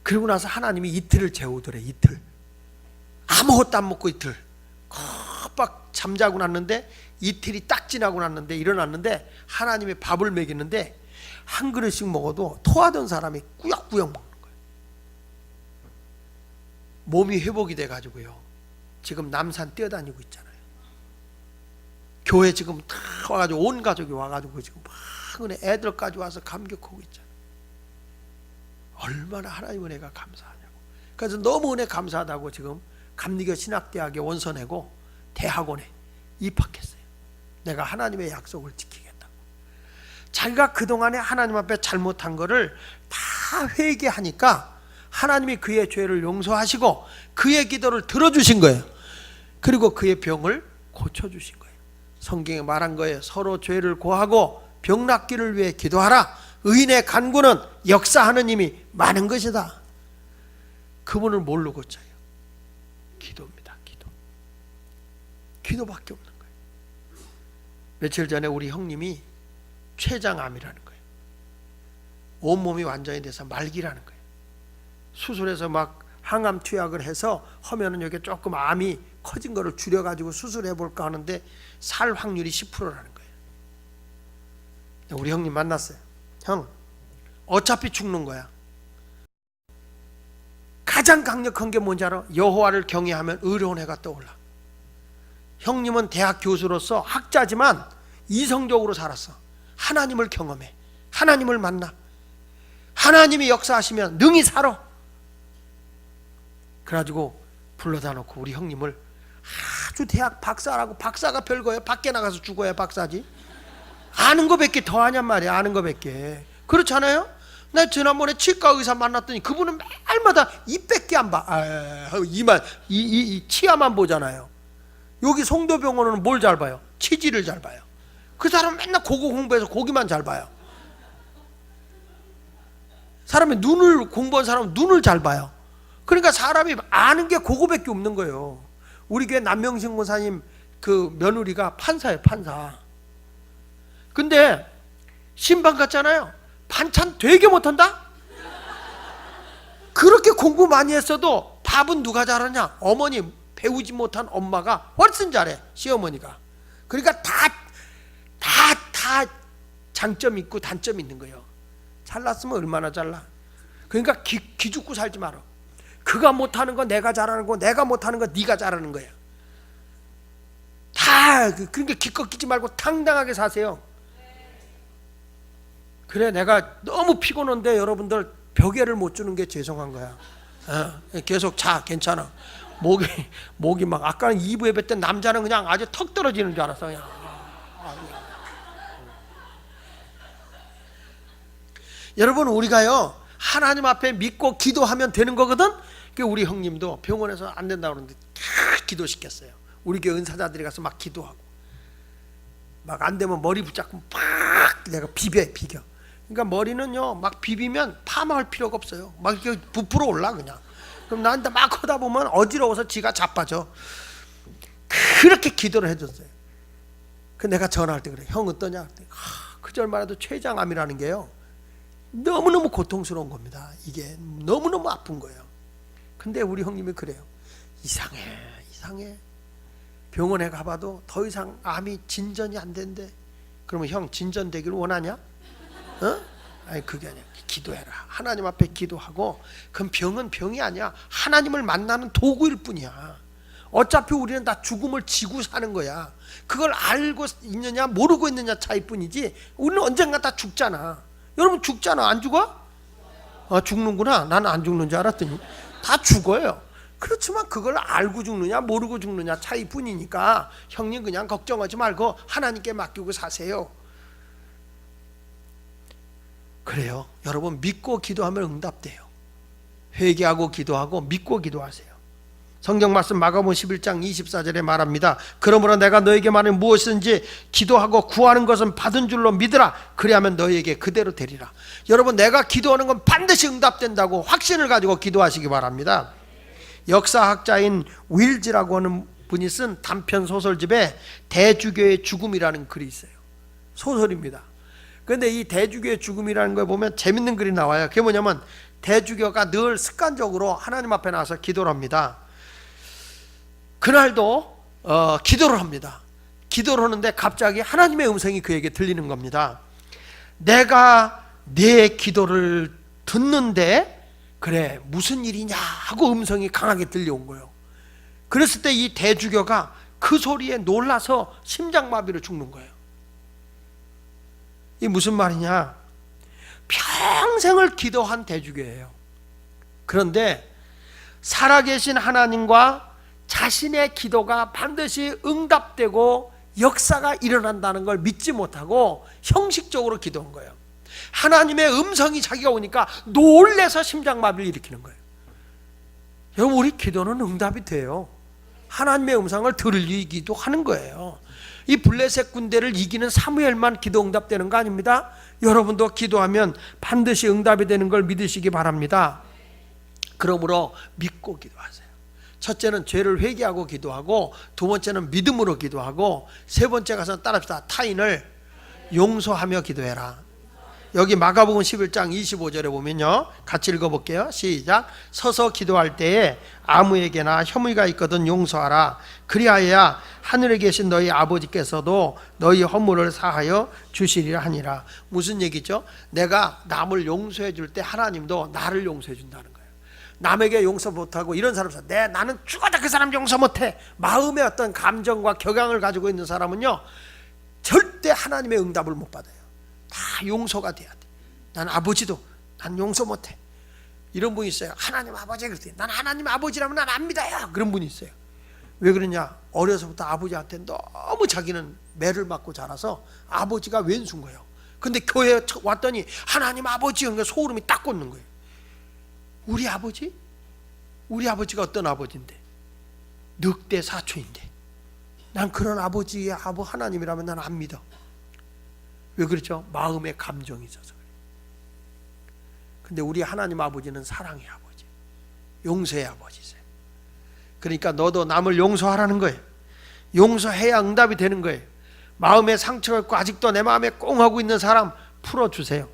그리고 나서 하나님이 이틀을 재우더래. 이틀 아무것도 안 먹고 이틀 컵박 잠자고 났는데 이틀이 딱 지나고 났는데 일어났는데 하나님의 밥을 먹이는데 한 그릇씩 먹어도 토하던 사람이 꾸역꾸역 먹는 거예요. 몸이 회복이 돼가지고요 지금 남산 뛰어다니고 있잖아요. 교회 지금 다 와가지고 온 가족이 와가지고 지금 막 애들까지 와서 감격하고 있잖아요. 얼마나 하나님 은혜가 감사하냐고. 그래서 너무 은혜 감사하다고 지금 감리교 신학대학에 원서 내고 대학원에 입학했어요. 내가 하나님의 약속을 지키겠다고. 자기가 그동안에 하나님 앞에 잘못한 거를 다 회개하니까 하나님이 그의 죄를 용서하시고 그의 기도를 들어주신 거예요. 그리고 그의 병을 고쳐주신 거예요. 성경에 말한 거예요. 서로 죄를 고하고 병 낫기를 위해 기도하라. 의인의 간구는 역사하는 힘이 많은 것이다. 그분을 뭘로 고쳐요? 기도입니다. 기도밖에 없는 거예요. 며칠 전에 우리 형님이 췌장암이라는 거예요. 온몸이 완전히 돼서 말기라는 거예요. 수술해서 막 항암 투약을 해서 하면은 여기 조금 암이 커진 거를 줄여가지고 수술해 볼까 하는데 살 확률이 10%라는 거예요. 우리 형님 만났어요. 형, 어차피 죽는 거야. 가장 강력한 게 뭔지 알아? 여호와를 경외하면 의로운 해가 떠올라. 형님은 대학 교수로서 학자지만 이성적으로 살았어. 하나님을 경험해. 하나님을 만나. 하나님이 역사하시면 능히 살아. 그래가지고 불러다 놓고 우리 형님을 아주 대학 박사라고, 박사가 별거예요. 밖에 나가서 죽어야 박사지. 아는 거밖에 더 하냔 말이야. 아는 거밖에. 그렇잖아요? 나 지난번에 치과 의사 만났더니 그분은 매일마다 입밖에 안 봐. 이만 이 치아만 보잖아요. 여기 송도병원은 뭘 잘 봐요? 치질을 잘 봐요. 그 사람 맨날 그거 공부해서 거기만 잘 봐요. 사람이 눈을 공부한 사람은 눈을 잘 봐요. 그러니까 사람이 아는 게 그거밖에 없는 거예요. 우리 교회 남명신 목사님 그 며느리가 판사예요. 판사. 근데 신방 갔잖아요. 반찬 되게 못한다? 그렇게 공부 많이 했어도 밥은 누가 잘하냐? 어머니, 배우지 못한 엄마가 훨씬 잘해. 시어머니가. 그러니까 다 장점이 있고 단점이 있는 거예요. 잘났으면 얼마나 잘나. 그러니까 기죽고 살지 마라. 그가 못하는 거 내가 잘하는 거, 내가 못하는 거 네가 잘하는 거야. 다 그러니까 기껏 끼지 말고 당당하게 사세요. 그래, 내가 너무 피곤한데 여러분들 벽에를 못 주는 게 죄송한 거야. 계속 자, 괜찮아. 목이 막 아까는 2부 예배 때 남자는 그냥 아주 턱 떨어지는 줄 알았어. 그냥. 여러분, 우리가요 하나님 앞에 믿고 기도하면 되는 거거든. 우리 형님도 병원에서 안 된다고 그러는데 기도시켰어요. 우리 교회 은사자들이 가서 막 기도하고, 막 안 되면 머리 붙잡고 막 내가 비겨. 그러니까 머리는요 막 비비면 파마할 필요가 없어요. 막 이렇게 부풀어 올라 그냥. 그럼 나한테 막 하다 보면 어지러워서 지가 자빠져. 그렇게 기도를 해줬어요. 그 내가 전화할 때 그래. 형 어떠냐? 그 절만 해도 췌장암이라는 게요 너무너무 고통스러운 겁니다. 이게 너무너무 아픈 거예요. 근데 우리 형님이 그래요. 이상해. 병원에 가봐도 더 이상 암이 진전이 안 된대. 그러면 형 진전되기를 원하냐? 아니 그게 아니야. 기도해라. 하나님 앞에 기도하고. 그럼 병은 병이 아니야. 하나님을 만나는 도구일 뿐이야. 어차피 우리는 다 죽음을 지고 사는 거야. 그걸 알고 있느냐 모르고 있느냐 차이뿐이지 우리는 언젠가 다 죽잖아. 여러분 죽잖아. 안 죽어? 죽는구나. 나는 안 죽는 줄 알았더니 다 죽어요. 그렇지만 그걸 알고 죽느냐 모르고 죽느냐 차이뿐이니까 형님 그냥 걱정하지 말고 하나님께 맡기고 사세요. 그래요. 여러분 믿고 기도하면 응답돼요. 회개하고 기도하고 믿고 기도하세요. 성경 말씀 마가복음 11장 24절에 말합니다. 그러므로 내가 너에게 말하는 무엇이든지 기도하고 구하는 것은 받은 줄로 믿으라. 그리하면 너에게 그대로 되리라. 여러분 내가 기도하는 건 반드시 응답된다고 확신을 가지고 기도하시기 바랍니다. 역사학자인 윌즈라고 하는 분이 쓴 단편 소설집에 대주교의 죽음이라는 글이 있어요. 소설입니다. 그런데 이 대주교의 죽음이라는 걸 보면 재밌는 글이 나와요. 그게 뭐냐면 대주교가 늘 습관적으로 하나님 앞에 나와서 기도를 합니다. 그날도 기도를 합니다. 기도를 하는데 갑자기 하나님의 음성이 그에게 들리는 겁니다. 내가 네 기도를 듣는데 그래 무슨 일이냐 하고 음성이 강하게 들려온 거예요. 그랬을 때 이 대주교가 그 소리에 놀라서 심장마비로 죽는 거예요. 이게 무슨 말이냐? 평생을 기도한 대주교예요. 그런데 살아계신 하나님과 자신의 기도가 반드시 응답되고 역사가 일어난다는 걸 믿지 못하고 형식적으로 기도한 거예요. 하나님의 음성이 자기가 오니까 놀래서 심장마비를 일으키는 거예요. 여러분, 우리 기도는 응답이 돼요. 하나님의 음성을 들리기도 하는 거예요. 이 블레셋 군대를 이기는 사무엘만 기도 응답되는 거 아닙니다. 여러분도 기도하면 반드시 응답이 되는 걸 믿으시기 바랍니다. 그러므로 믿고 기도하세요. 첫째는 죄를 회개하고 기도하고, 두 번째는 믿음으로 기도하고, 세 번째 가서 따라합시다. 타인을 용서하며 기도해라. 여기 마가복음 11장 25절에 보면요, 같이 읽어볼게요. 시작. 서서 기도할 때에 아무에게나 혐의가 있거든 용서하라. 그리하여야 하늘에 계신 너희 아버지께서도 너희 허물을 사하여 주시리라 하니라. 무슨 얘기죠? 내가 남을 용서해 줄 때 하나님도 나를 용서해 준다는 거예요. 남에게 용서 못하고 이런 사람, 나는 죽어도 그 사람 용서 못해, 마음의 어떤 감정과 격앙을 가지고 있는 사람은요, 절대 하나님의 응답을 못 받아요. 다 용서가 돼야 돼. 난 아버지도 난 용서 못해. 이런 분이 있어요. 하나님 아버지 그랬더니 난 하나님 아버지라면 난 안 믿어요. 그런 분이 있어요. 왜 그러냐? 어려서부터 아버지한테 너무 자기는 매를 맞고 자라서 아버지가 왼수인 거예요. 근데 교회에 왔더니 하나님 아버지, 그러니까 소름이 딱 돋는 거예요. 우리 아버지? 우리 아버지가 어떤 아버지인데? 늑대 사촌인데 난 그런 아버지의 하나님이라면 난 안 믿어. 왜 그렇죠? 마음의 감정이 있어서 그래요. 근데 우리 하나님 아버지는 사랑의 아버지, 용서의 아버지세요. 그러니까 너도 남을 용서하라는 거예요. 용서해야 응답이 되는 거예요. 마음에 상처가 있고 아직도 내 마음에 꽁하고 있는 사람 풀어주세요.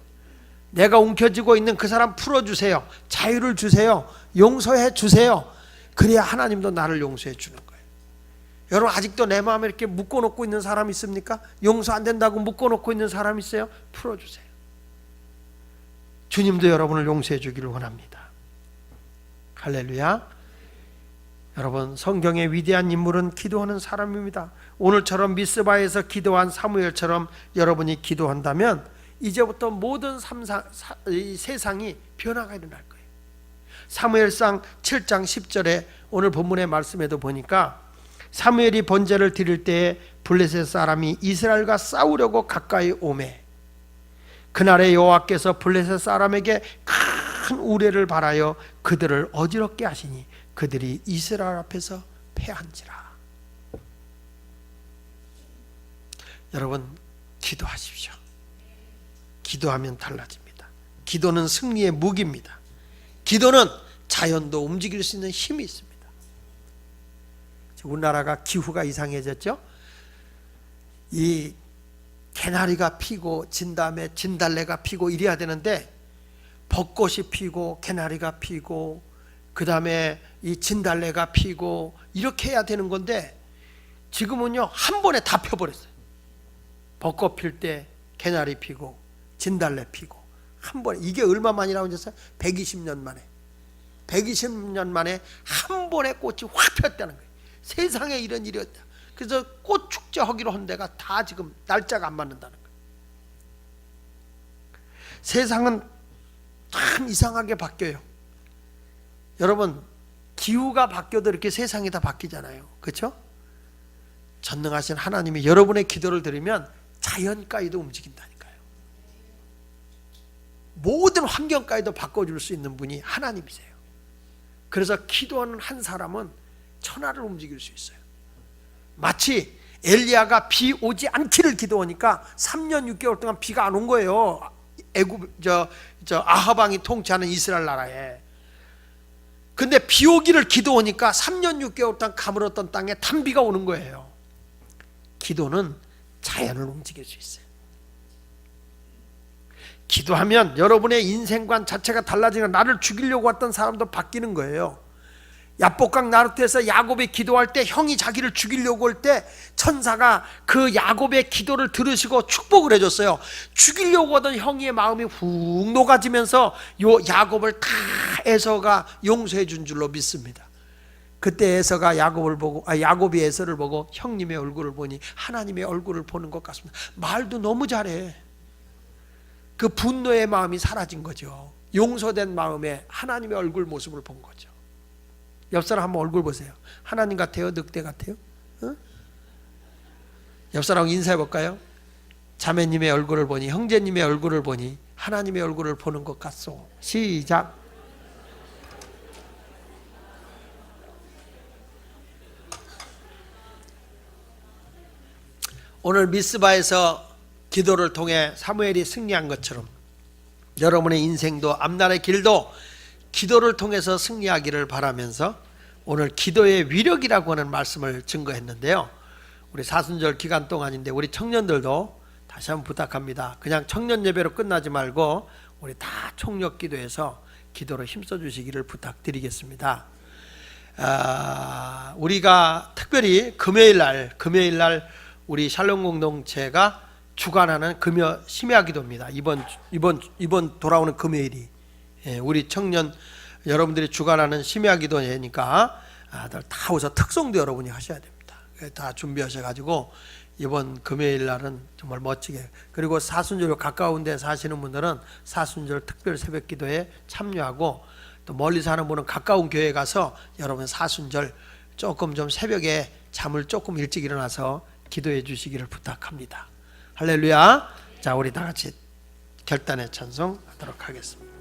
내가 움켜쥐고 있는 그 사람 풀어주세요. 자유를 주세요. 용서해 주세요. 그래야 하나님도 나를 용서해 주는 거예요. 여러분, 아직도 내 마음에 이렇게 묶어놓고 있는 사람 있습니까? 용서 안 된다고 묶어놓고 있는 사람 있어요? 풀어주세요. 주님도 여러분을 용서해 주기를 원합니다. 할렐루야. 여러분, 성경의 위대한 인물은 기도하는 사람입니다. 오늘처럼 미스바에서 기도한 사무엘처럼 여러분이 기도한다면 이제부터 모든 세상이 변화가 일어날 거예요. 사무엘상 7장 10절에 오늘 본문의 말씀에도 보니까 사무엘이 번제를 드릴 때에 블레셋 사람이 이스라엘과 싸우려고 가까이 오매 그날에 여호와께서 블레셋 사람에게 큰 우레를 발하여 그들을 어지럽게 하시니 그들이 이스라엘 앞에서 패한지라. 여러분, 기도하십시오. 기도하면 달라집니다. 기도는 승리의 무기입니다. 기도는 자연도 움직일 수 있는 힘이 있습니다. 우리나라가 기후가 이상해졌죠. 이 개나리가 피고 진 다음에 진달래가 피고 이래야 되는데 벚꽃이 피고 개나리가 피고 그 다음에 이 진달래가 피고 이렇게 해야 되는 건데 지금은요 한 번에 다 펴버렸어요. 벚꽃 필 때 개나리 피고 진달래 피고 한 번에. 이게 얼마만이라고 하셨어요? 120년 만에. 120년 만에 한 번에 꽃이 확 폈다는 거예요. 세상에 이런 일이 없다. 그래서 꽃축제 하기로 한 데가 다 지금 날짜가 안 맞는다는 거예요. 세상은 참 이상하게 바뀌어요. 여러분, 기후가 바뀌어도 이렇게 세상이 다 바뀌잖아요. 그렇죠? 전능하신 하나님이 여러분의 기도를 들으면 자연까지도 움직인다니까요. 모든 환경까지도 바꿔줄 수 있는 분이 하나님이세요. 그래서 기도하는 한 사람은 천하를 움직일 수 있어요. 마치 엘리야가 비 오지 않기를 기도하니까 3년 6개월 동안 비가 안 온 거예요. 아하방이 통치하는 이스라엘 나라에. 근데 비 오기를 기도하니까 3년 6개월 동안 가물었던 땅에 단비가 오는 거예요. 기도는 자연을 움직일 수 있어요. 기도하면 여러분의 인생관 자체가 달라지는, 나를 죽이려고 했던 사람도 바뀌는 거예요. 야복강 나루트에서 야곱이 기도할 때, 형이 자기를 죽이려고 할 때 천사가 그 야곱의 기도를 들으시고 축복을 해줬어요. 죽이려고 하던 형의 마음이 훅 녹아지면서 요 야곱을 다 에서가 용서해 준 줄로 믿습니다. 그때 에서가 야곱이 에서를 보고 형님의 얼굴을 보니 하나님의 얼굴을 보는 것 같습니다. 말도 너무 잘해. 그 분노의 마음이 사라진 거죠. 용서된 마음에 하나님의 얼굴 모습을 본 거죠. 옆 사람 한번 얼굴 보세요. 하나님 같아요? 늑대 같아요? 어? 옆 사람 인사해 볼까요? 자매님의 얼굴을 보니, 형제님의 얼굴을 보니 하나님의 얼굴을 보는 것 같소. 시작. 오늘 미스바에서 기도를 통해 사무엘이 승리한 것처럼 여러분의 인생도 앞날의 길도 기도를 통해서 승리하기를 바라면서 오늘 기도의 위력이라고 하는 말씀을 증거했는데요. 우리 사순절 기간 동안인데 우리 청년들도 다시 한번 부탁합니다. 그냥 청년 예배로 끝나지 말고 우리 다 총력 기도해서 기도로 힘써 주시기를 부탁드리겠습니다. 우리가 특별히 금요일 날 우리 샬롬 공동체가 주관하는 금요 심야 기도입니다. 이번 돌아오는 금요일이 우리 청년 여러분들이 주관하는 심야 기도니까 다 오셔 특송도 여러분이 하셔야 됩니다. 다 준비하셔가지고 이번 금요일 날은 정말 멋지게, 그리고 사순절 가까운 데 사시는 분들은 사순절 특별 새벽 기도에 참여하고, 또 멀리 사는 분은 가까운 교회에 가서 여러분 사순절 조금 좀 새벽에 잠을 조금 일찍 일어나서 기도해 주시기를 부탁합니다. 할렐루야. 자, 우리 다 같이 결단의 찬송 하도록 하겠습니다.